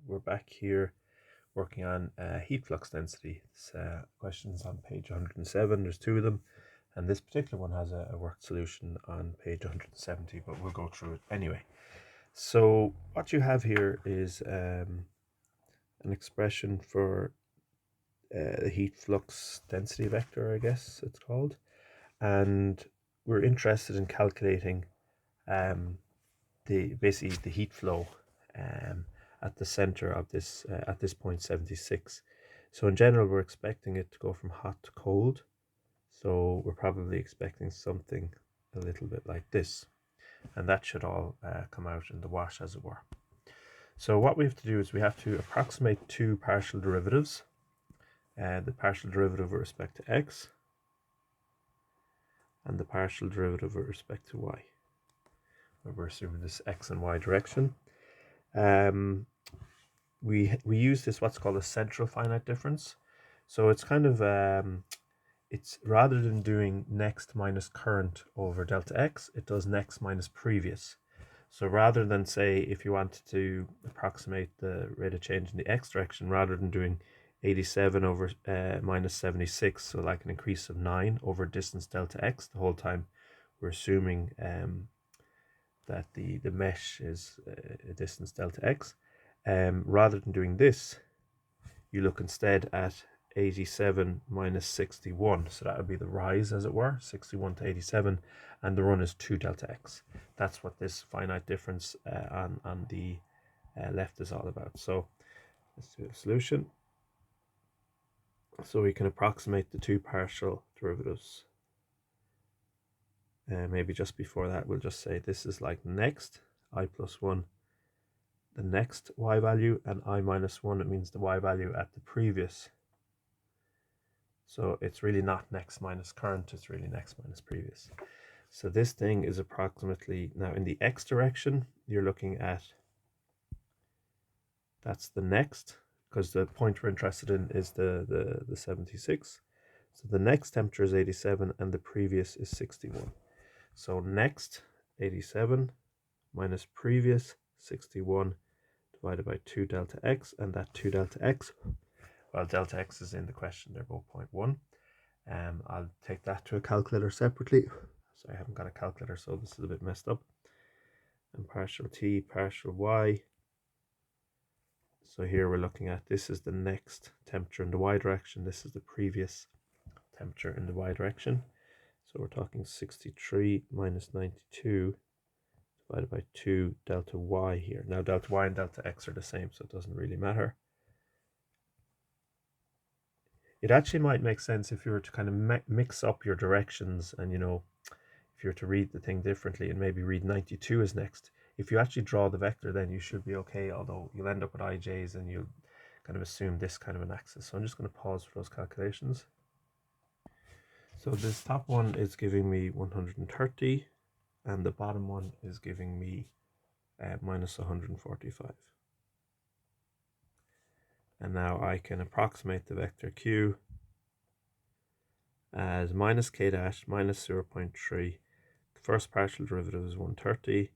we're back here working on heat flux density. It's questions on page 107. There's two of them, and this particular one has a worked solution on page 170, but we'll go through it anyway. So what you have here is an expression for the heat flux density vector, I guess it's called, and we're interested in calculating basically the heat flow at the center of this at this point 76. So in general, we're expecting it to go from hot to cold. So we're probably expecting something a little bit like this, and that should all come out in the wash, as it were. So what we have to do is we have to approximate two partial derivatives, the partial derivative with respect to x and the partial derivative with respect to y. We're assuming this x and y direction. We use this what's called a central finite difference. So it's kind of it's rather than doing next minus current over delta x, it does next minus previous. So rather than, say, if you wanted to approximate the rate of change in the x direction, rather than doing 87 over minus 76, so like an increase of 9 over distance delta x the whole time, we're assuming that the mesh is a distance delta x. Rather than doing this, you look instead at 87 minus 61. So that would be the rise, as it were, 61 to 87, and the run is 2 delta x. That's what this finite difference on the left is all about. So let's do a solution. So we can approximate the two partial derivatives. Maybe just before that, we'll just say this is like next I plus 1, the next y value, and I minus 1, it means the y value at the previous. So it's really not next minus current, it's really next minus previous. So this thing is approximately, now in the x direction, you're looking at, that's the next, because the point we're interested in is the 76. So the next temperature is 87 and the previous is 61. So next 87 minus previous 61 divided by 2 delta x, and that 2 delta x, well, delta x is in the question, they're both 0.1. I'll take that to a calculator separately. So I haven't got a calculator, so this is a bit messed up. And partial t, partial y. So here we're looking at, this is the next temperature in the y direction, this is the previous temperature in the y direction. So we're talking 63 minus 92 divided by 2 delta y here. Now delta y and delta x are the same, so it doesn't really matter. It actually might make sense if you were to kind of mix up your directions, and, you know, if you were to read the thing differently and maybe read 92 as next, if you actually draw the vector, then you should be okay, although you'll end up with ij's and you'll kind of assume this kind of an axis. So I'm just going to pause for those calculations. So this top one is giving me 130, and the bottom one is giving me minus 145. And now I can approximate the vector q as minus k dash minus 0.3. The first partial derivative is 130.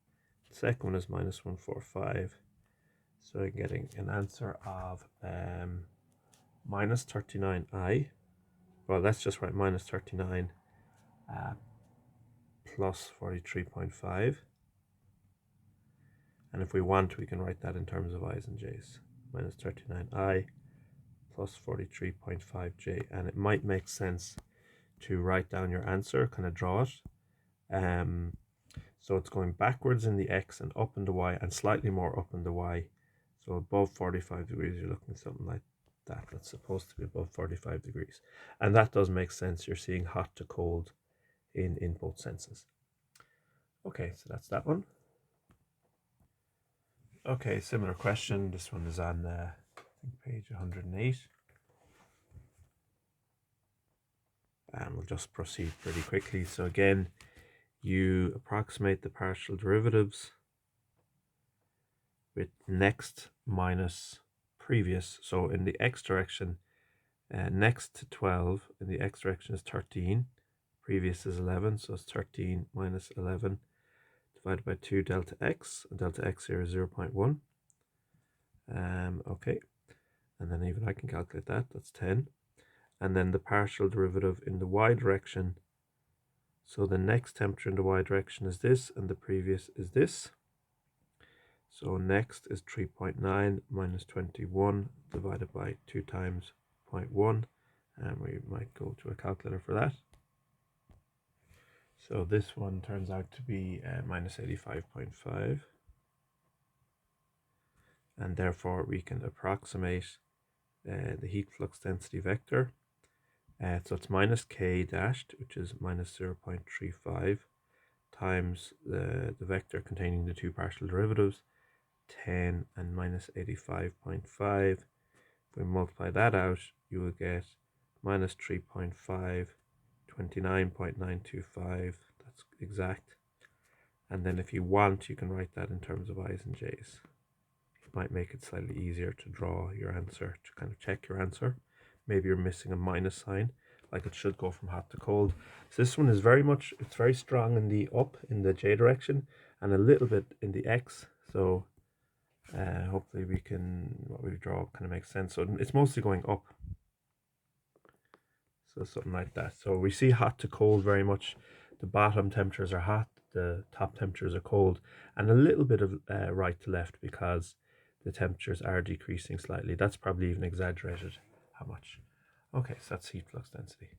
The second one is minus 145. So I'm getting an answer of minus 39i. Well, let's just write minus 39 plus 43.5. And if we want, we can write that in terms of i's and j's. Minus 39i plus 43.5j. And it might make sense to write down your answer, kind of draw it. So it's going backwards in the x and up in the y and slightly more up in the y. So above 45 degrees, you're looking at something like that. That's supposed to be above 45 degrees. And that does make sense. You're seeing hot to cold in both senses. Okay, so that's that one. Okay, similar question. This one is on I think page 108. And we'll just proceed pretty quickly. So again, you approximate the partial derivatives with next minus previous. So in the x direction, next to 12 in the x direction is 13, previous is 11, so it's 13 minus 11 divided by 2 delta x, and delta x here is 0.1. Okay, and then even I can calculate that, that's 10. And then the partial derivative in the y direction. So the next temperature in the y direction is this, and the previous is this. So next is 3.9 minus 21 divided by 2 times 0.1, and we might go to a calculator for that. So this one turns out to be minus 85.5, and therefore we can approximate the heat flux density vector. So it's minus k dashed, which is minus 0.35, times the vector containing the two partial derivatives, 10 and minus 85.5. If we multiply that out, you will get minus 3.5, 29.925. That's exact. And then if you want, you can write that in terms of i's and j's. It might make it slightly easier to draw your answer, to kind of check your answer. Maybe you're missing a minus sign, like it should go from hot to cold. So this one is it's very strong in the up, in the j direction, and a little bit in the x. So hopefully what we draw kind of makes sense. So it's mostly going up. So something like that. So we see hot to cold very much. The bottom temperatures are hot, the top temperatures are cold, and a little bit of right to left because the temperatures are decreasing slightly. That's probably even exaggerated how much. Okay, so that's heat flux density.